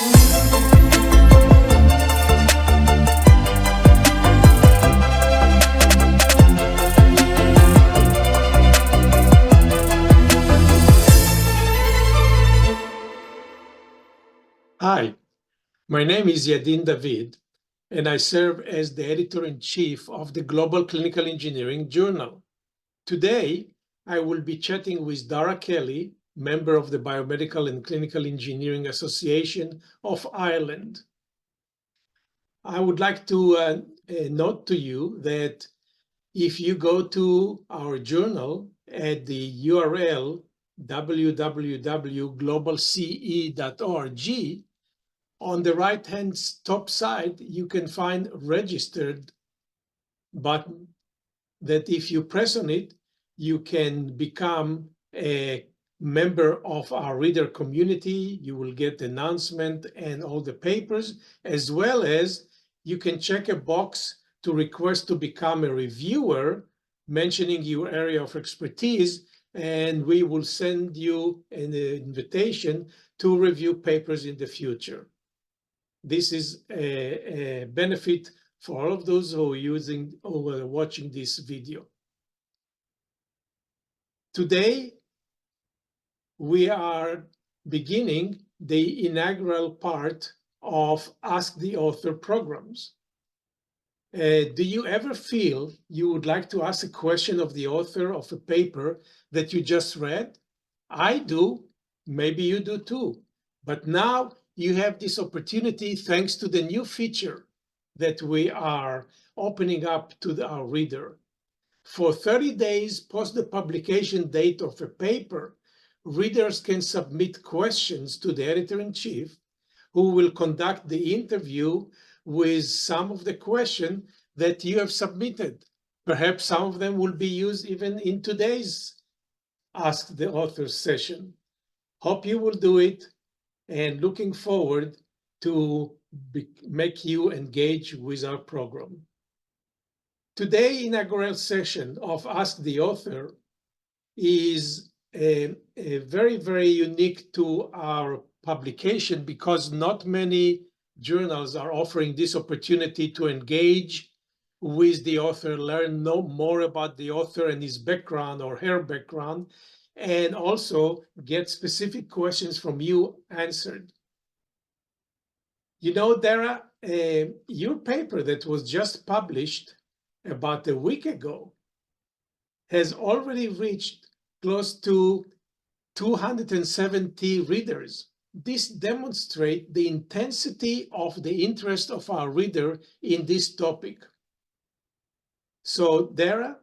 Hi, my name is Yadin David, and I serve as the editor-in-chief of the Global Clinical Engineering Journal. Today, I will be chatting with Dara Keeley, member of the Biomedical and Clinical Engineering Association of Ireland. I would like to note to you that if you go to our journal at the URL www.globalce.org, on the right-hand top side, you can find registered button that if you press on it, you can become a member of our reader community. You will get announcement and all the papers, as well as you can check a box to request to become a reviewer, mentioning your area of expertise, and we will send you an invitation to review papers in the future. This is a benefit for all of those who are using or watching this video. Today, we are beginning the inaugural part of Ask the Author programs. Do you ever feel you would like to ask a question of the author of a paper that you just read? I do. Maybe you do too. But now you have this opportunity thanks to the new feature that we are opening up to our reader. For 30 days post the publication date of a paper, readers can submit questions to the editor-in-chief, who will conduct the interview with some of the questions that you have submitted. Perhaps some of them will be used even in today's Ask the Author session. Hope you will do it, and looking forward to make you engage with our program. Today's inaugural session of Ask the Author is very, very unique to our publication because not many journals are offering this opportunity to engage with the author, learn more about the author and his background or her background, and also get specific questions from you answered. You know, Dara, your paper that was just published about a week ago has already reached close to 270 readers. This demonstrates the intensity of the interest of our reader in this topic. So, Dara,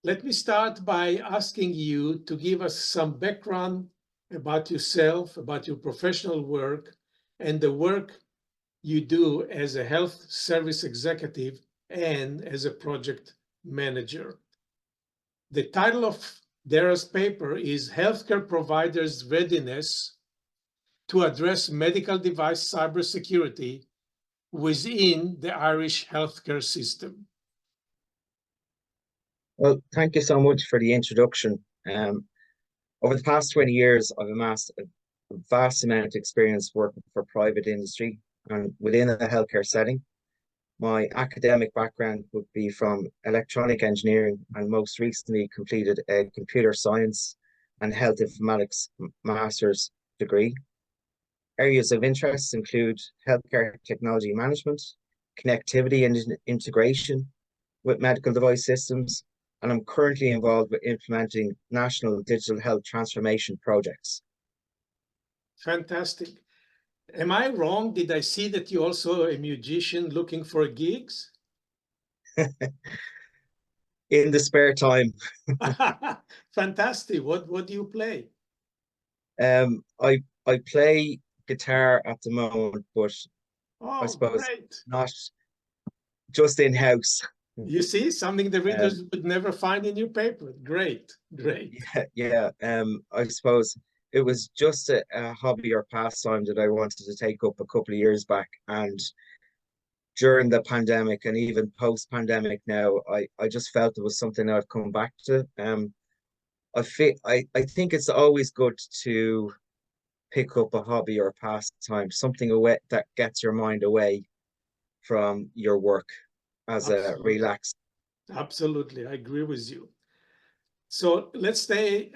let me start by asking you to give us some background about yourself, about your professional work, and the work you do as a health service executive and as a project manager. The title of Dara's paper is Healthcare Providers' Readiness to Address Medical Device Cybersecurity Within the Irish Healthcare System. Well, thank you so much for the introduction. Over the past 20 years, I've amassed a vast amount of experience working for private industry and within a healthcare setting. My academic background would be from electronic engineering and most recently completed a computer science and health informatics master's degree. Areas of interest include healthcare technology management, connectivity and integration with medical device systems, and I'm currently involved with implementing national digital health transformation projects. Fantastic. Am I wrong? Did I see that you're also a musician looking for gigs? In the spare time. Fantastic. What do you play? I play guitar at the moment, but I suppose great. not just in-house. You see, something the readers would never find in your paper. Great, great. Yeah. I suppose it was just a hobby or pastime that I wanted to take up a couple of years back. And during the pandemic and even post-pandemic now, I just felt it was something I've come back to. I think it's always good to pick up a hobby or pastime, something away that gets your mind away from your work as a Absolutely. relax. Absolutely. I agree with you. So let's stay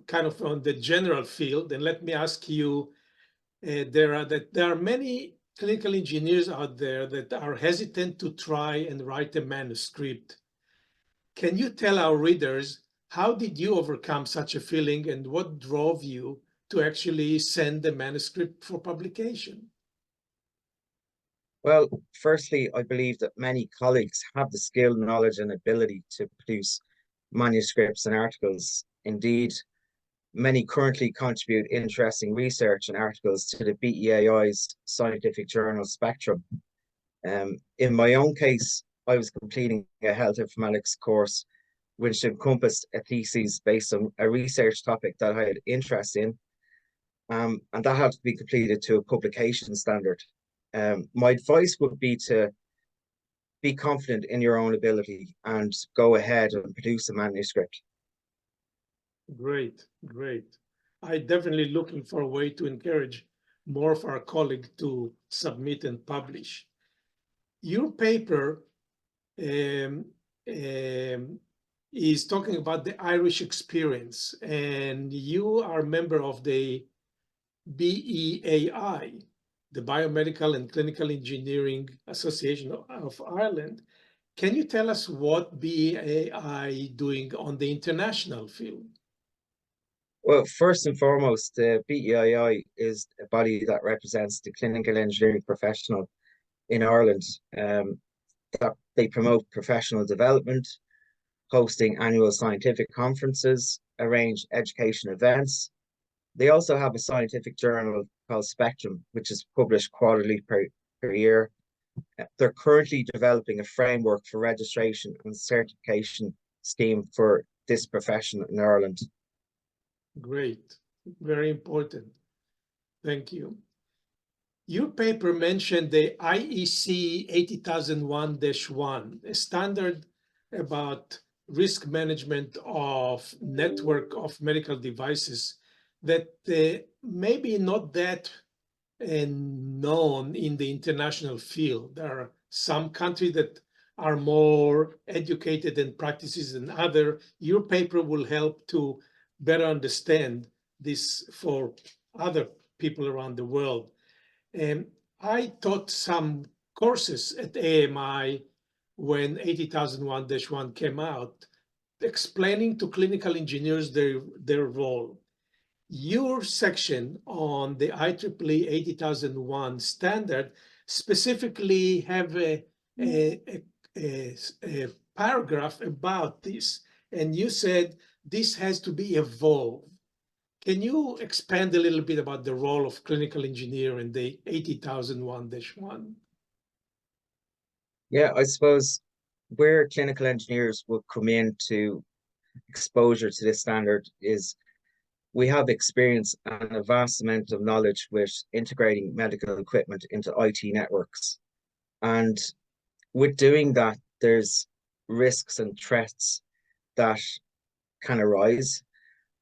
kind of on the general field, and let me ask you, there are many clinical engineers out there that are hesitant to try and write a manuscript. Can you tell our readers, how did you overcome such a feeling and what drove you to actually send the manuscript for publication? Well, firstly, I believe that many colleagues have the skill, knowledge, and ability to produce manuscripts and articles. Indeed, many currently contribute interesting research and articles to the BEAI's scientific journal Spectrum. In my own case, I was completing a health informatics course, which encompassed a thesis based on a research topic that I had interest in, and that had to be completed to a publication standard. My advice would be to be confident in your own ability and go ahead and produce a manuscript. Great, great. I definitely looking for a way to encourage more of our colleagues to submit and publish. Your paper um, um, is talking about the Irish experience, and you are a member of the BEAI, the Biomedical and Clinical Engineering Association of Ireland. Can you tell us what BEAI doing on the international field? Well, first and foremost, the BEII is a body that represents the clinical engineering professional in Ireland. That they promote professional development, hosting annual scientific conferences, arrange education events. They also have a scientific journal called Spectrum, which is published quarterly per year. They're currently developing a framework for registration and certification scheme for this profession in Ireland. Great, very important. Thank you. Your paper mentioned the IEC 80001-1, a standard about risk management of network of medical devices that maybe not that known in the international field. There are some countries that are more educated in practices than other. Your paper will help to better understand this for other people around the world. And I taught some courses at AMI when 80001-1 came out, explaining to clinical engineers their role. Your section on the IEEE 80001 standard specifically have a paragraph about this, and you said this has to be evolved. Can you expand a little bit about the role of clinical engineer in the 80001-1? Yeah, I suppose where clinical engineers will come into exposure to this standard is we have experience and a vast amount of knowledge with integrating medical equipment into IT networks. And with doing that, there's risks and threats that can arise,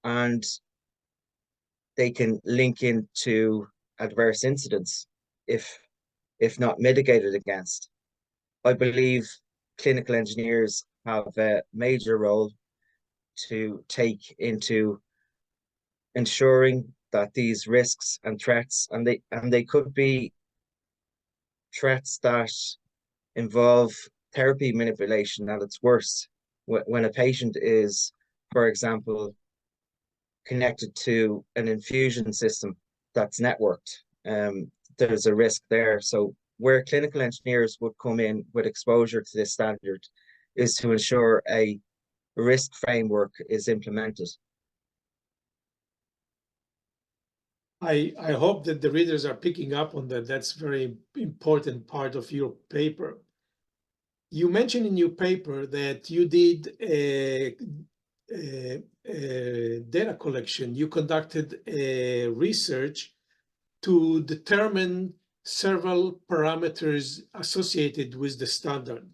and they can link into adverse incidents if not mitigated against. I believe clinical engineers have a major role to take into ensuring that these risks and threats, and they could be threats that involve therapy manipulation at its worst. When a patient is, for example, connected to an infusion system that's networked, there's a risk there. So where clinical engineers would come in with exposure to this standard is to ensure a risk framework is implemented. I hope that the readers are picking up on that. That's very important part of your paper. You mentioned in your paper that you did a data collection. You conducted a research to determine several parameters associated with the standard.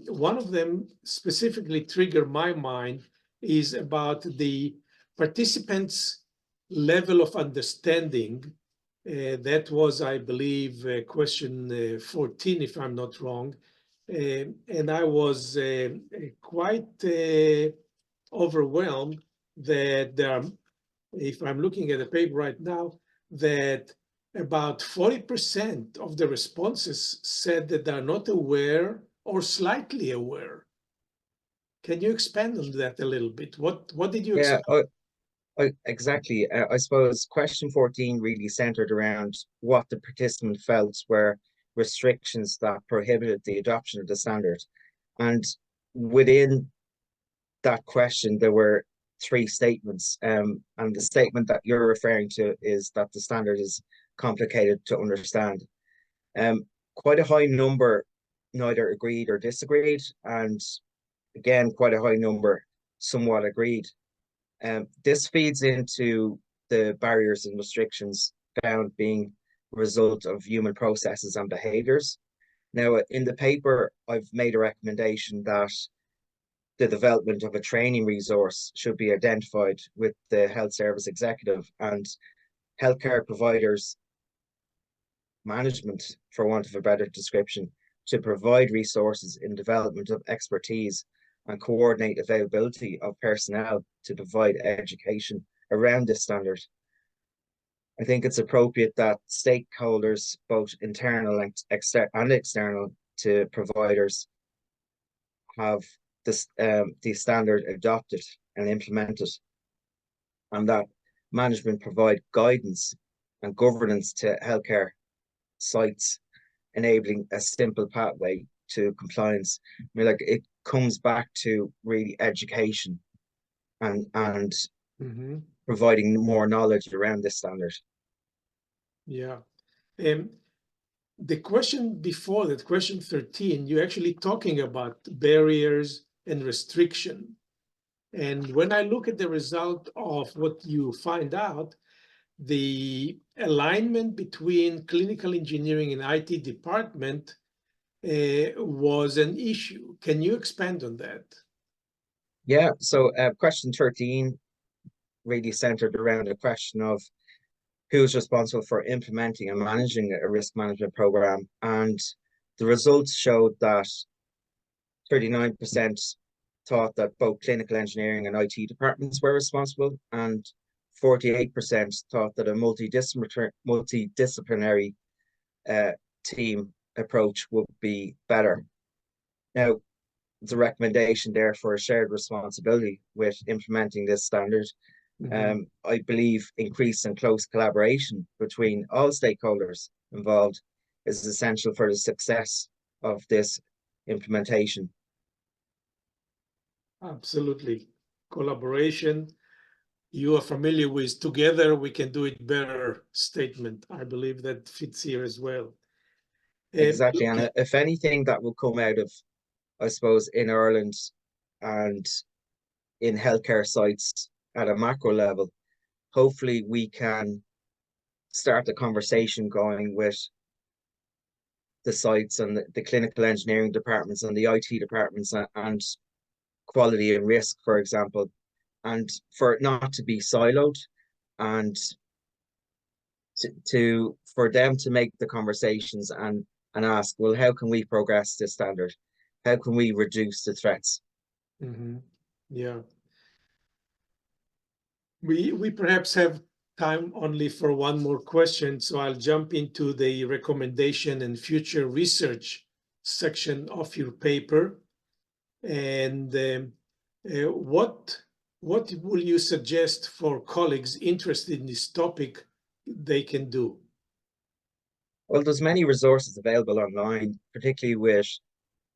One of them specifically triggered my mind is about the participants' level of understanding. That was, I believe, question 14, if I'm not wrong. And I was quite overwhelmed that there are, if I'm looking at the paper right now, that about 40% of the responses said that they're not aware or slightly aware. Can you expand on that a little bit? What did you Yeah, expect? exactly. I suppose question 14 really centered around what the participant felt were restrictions that prohibited the adoption of the standard. And within that question, there were three statements. And the statement that you're referring to is that the standard is complicated to understand. Quite a high number neither agreed or disagreed, and again, quite a high number somewhat agreed. This feeds into the barriers and restrictions found being a result of human processes and behaviors. Now, in the paper, I've made a recommendation that the development of a training resource should be identified with the health service executive and healthcare providers management, for want of a better description, to provide resources in development of expertise and coordinate availability of personnel to provide education around this standard. I think it's appropriate that stakeholders, both internal and external to providers, have this the standard adopted and implemented, and that management provide guidance and governance to healthcare sites, enabling a simple pathway to compliance. I mean, like it comes back to really education and Mhm. providing more knowledge around this standard. Yeah. The question before that, question 13, you're actually talking about barriers and restriction. And when I look at the result of what you find out, the alignment between clinical engineering and IT department was an issue. Can you expand on that? Yeah, so question 13 really centered around a question of who's responsible for implementing and managing a risk management program. And the results showed that 39% thought that both clinical engineering and IT departments were responsible, and 48% thought that a multidisciplinary team approach would be better. Now, the recommendation there for a shared responsibility with implementing this standard. I believe increased and close collaboration between all stakeholders involved is essential for the success of this implementation. Absolutely. Collaboration. You are familiar with together we can do it better statement. I believe that fits here as well. Exactly. And if anything that will come out of, I suppose, in Ireland and in healthcare sites at a macro level, hopefully we can start the conversation going with the sites and the clinical engineering departments and the IT departments and quality and risk, for example, and for it not to be siloed and for them to make the conversations and ask, well, how can we progress this standard? How can we reduce the threats? Yeah. We perhaps have time only for one more question, so I'll jump into the recommendation and future research section of your paper. And what will you suggest for colleagues interested in this topic they can do? Well, there's many resources available online, particularly with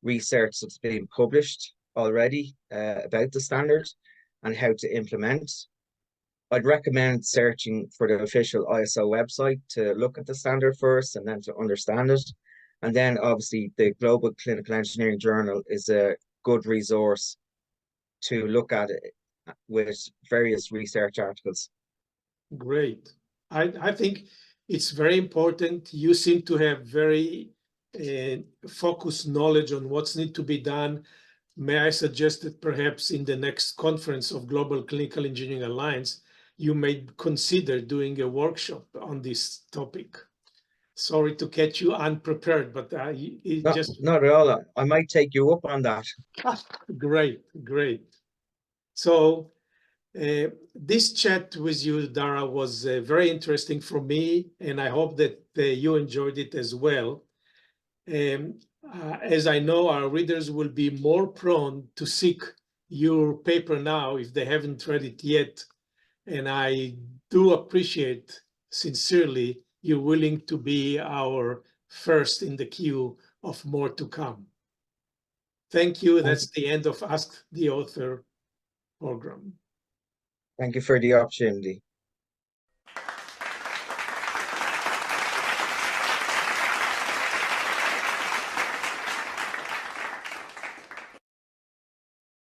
research that's been published already about the standard and how to implement. I'd recommend searching for the official ISO website to look at the standard first and then to understand it. And then obviously the Global Clinical Engineering Journal is a good resource to look at it with various research articles. Great. I think it's very important. You seem to have very focused knowledge on what's need to be done. May I suggest that perhaps in the next conference of Global Clinical Engineering Alliance, you may consider doing a workshop on this topic. Sorry to catch you unprepared, but it just not at all. I might take you up on that. great, great. So this chat with you, Dara, was very interesting for me, and I hope that you enjoyed it as well. As I know, our readers will be more prone to seek your paper now if they haven't read it yet. And I do appreciate sincerely you willing to be our first in the queue of more to come. Thank you. That's the end of Ask the Author program. Thank you for the opportunity.